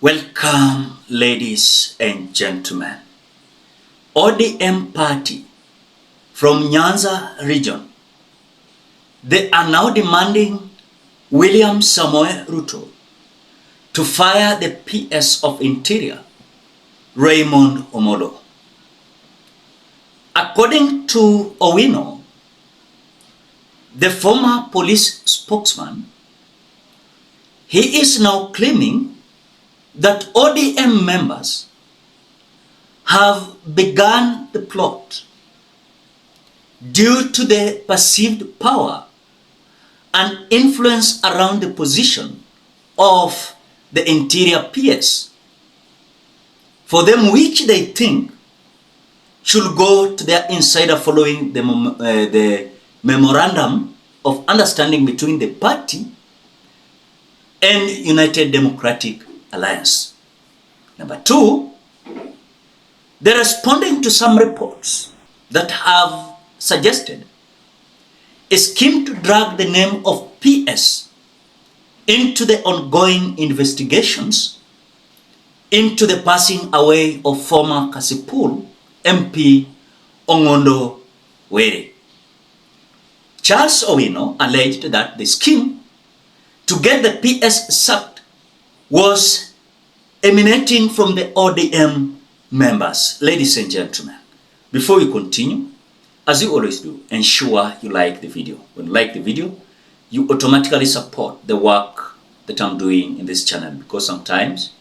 Welcome, ladies and gentlemen. ODM party from Nyanza region, they are now demanding William Samoei Ruto to fire the PS of Interior, Raymond Omollo. According to Owino, the former police spokesman, he is now claiming that ODM members have begun the plot due to the perceived power and influence around the position of the interior PS, for them which they think should go to their insider following the memorandum of understanding between the party and United Democratic Alliance. Number two, they're responding to some reports that have suggested a scheme to drag the name of PS into the ongoing investigations into the passing away of former Kasipul MP Ongondo Were. Charles Owino alleged that the scheme to get the PS sacked was emanating from the ODM members. Ladies and gentlemen, before we continue, as you always do, ensure you like the video. When you like the video, you automatically support the work that I'm doing in this channel, because sometimes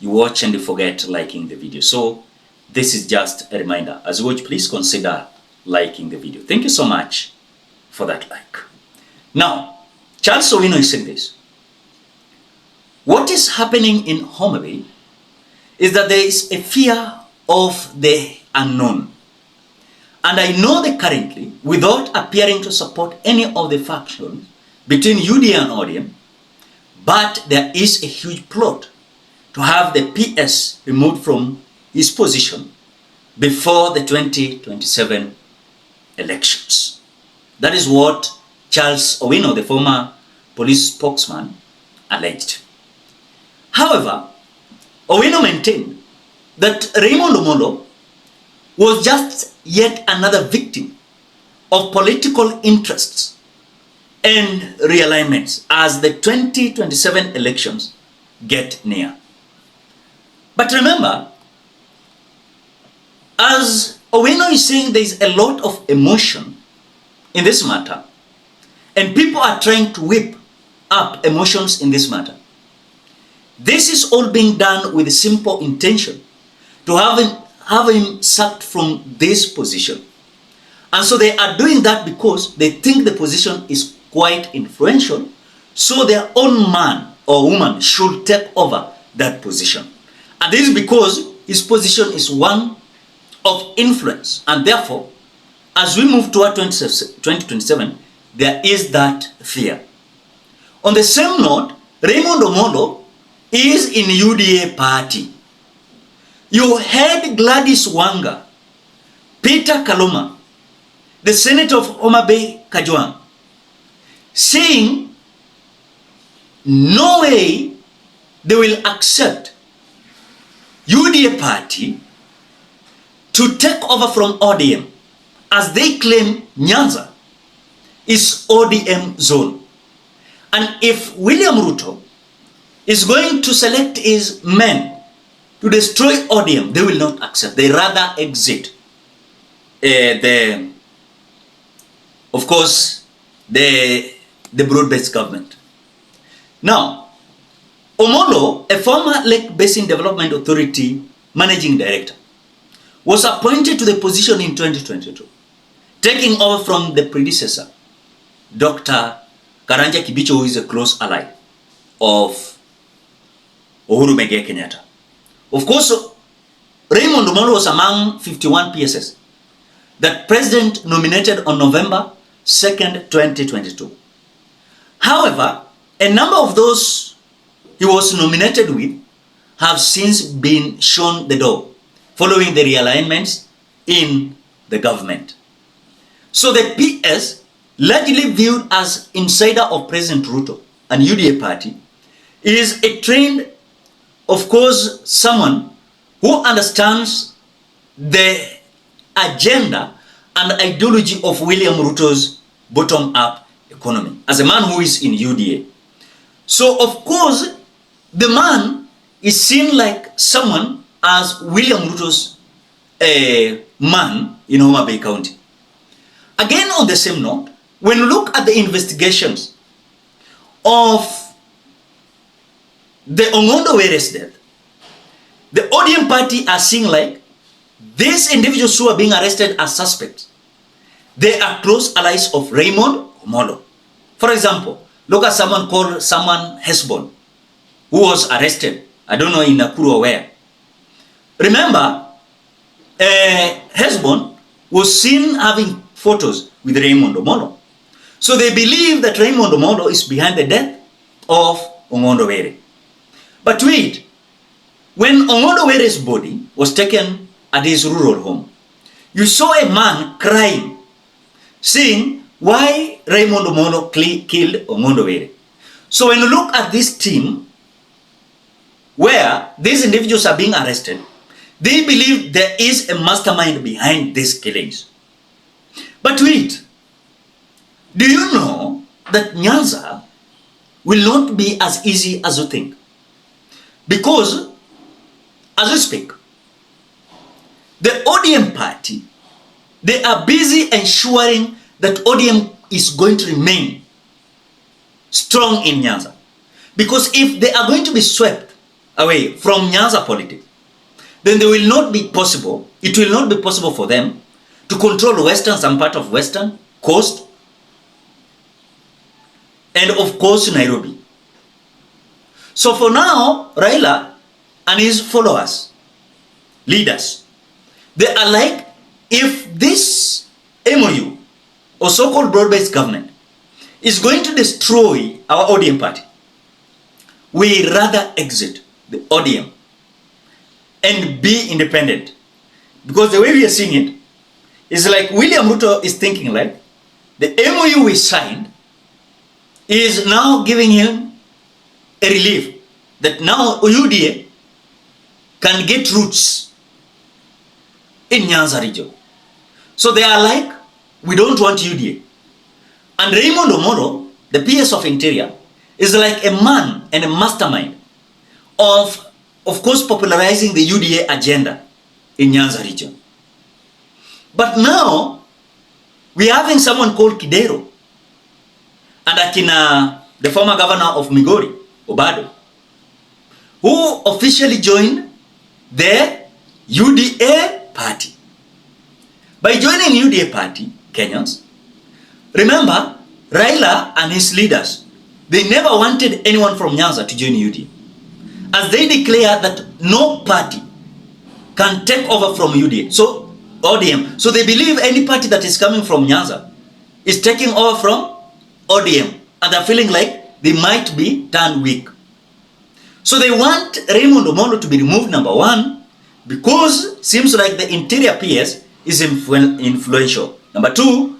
you watch and you forget liking the video. So this is just a reminder. As you watch, please consider liking the video. Thank you so much for that like. Now, Charles Owino is saying this. What is happening in Homa Bay is that there is a fear of the unknown. And I know that currently, without appearing to support any of the factions between UDA and ODM, but there is a huge plot to have the PS removed from his position before the 2027 elections. That is what Charles Owino, the former police spokesman, alleged. However, Owino maintained that Raymond Omollo was just yet another victim of political interests and realignments as the 2027 elections get near. But remember, as Owino is saying, there is a lot of emotion in this matter, and people are trying to whip up emotions in this matter. This is all being done with a simple intention to have him sacked from this position. And so they are doing that because they think the position is quite influential, so their own man or woman should take over that position. And this is because his position is one of influence, and therefore, as we move toward 2027, there is that fear. On the same note, Raymond Omollo is in UDA party. You heard Gladys Wanga, Peter Kaluma, the Senator of Homa Bay Kajwang, saying no way they will accept UDA party to take over from ODM, as they claim Nyanza is ODM zone. And if William Ruto is going to select his men to destroy ODM, they will not accept. They rather exit the broad-based government. Now, Omollo, a former Lake Basin Development Authority managing director, was appointed to the position in 2022, taking over from the predecessor, Dr. Karanja Kibicho, who is a close ally of Uhuru Muigai Kenyatta. Of course, Raymond Omollo was among 51 PSs that President nominated on November 2nd, 2022. However, a number of those he was nominated with have since been shown the door following the realignments in the government. So the PS, largely viewed as insider of President Ruto and UDA party, is a trained of course, someone who understands the agenda and ideology of William Ruto's bottom-up economy, as a man who is in UDA. So, of course, the man is seen like someone as William Ruto's man in Homa Bay County. Again, on the same note, when you look at the investigations of the Ongondo Were's death, the ODM party are seeing like these individuals who are being arrested as suspects, they are close allies of Raymond Omollo. For example, look at someone called Hesbon, who was arrested, I don't know in Nakuru or where. Remember, Hesbon was seen having photos with Raymond Omollo. So they believe that Raymond Omollo is behind the death of Ongondo Were. But wait, when Ongondo Were's body was taken at his rural home, you saw a man crying, saying why Raymond Omollo killed Ongondo Were. So when you look at this team, where these individuals are being arrested, they believe there is a mastermind behind these killings. But wait, do you know that Nyanza will not be as easy as you think? Because, as we speak, the ODM party, they are busy ensuring that ODM is going to remain strong in Nyanza. Because if they are going to be swept away from Nyanza politics, then it will not be possible for them to control Western, some part of Western Coast, and of course Nairobi. So for now, Raila and his followers, leaders, they are like, if this MOU or so-called broad-based government is going to destroy our ODM party, we rather exit the ODM and be independent. Because the way we are seeing it is like William Ruto is thinking like the MOU we signed is now giving him a relief that now UDA can get roots in Nyanza region. So they are like, we don't want UDA. And Raymond Omollo, the PS of Interior, is like a man and a mastermind of course, popularizing the UDA agenda in Nyanza region. But now, we are having someone called Kidero, and Akina, the former governor of Migori, Obado, who officially joined the UDA party. By joining UDA party, Kenyans, remember, Raila and his leaders, they never wanted anyone from Nyanza to join UDA, as they declare that no party can take over from UDA, so ODM. So they believe any party that is coming from Nyanza is taking over from ODM, and they're feeling like they might be turned weak. So they want Raymond Omollo to be removed, number one, because it seems like the interior PS is influential. Number two,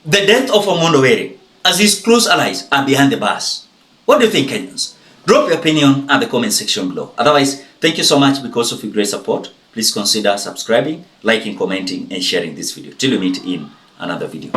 the death of Ongondo Were, as his close allies are behind the bars. What do you think, Kenyans? Drop your opinion at the comment section below. Otherwise, thank you so much because of your great support. Please consider subscribing, liking, commenting, and sharing this video. Till we meet in another video.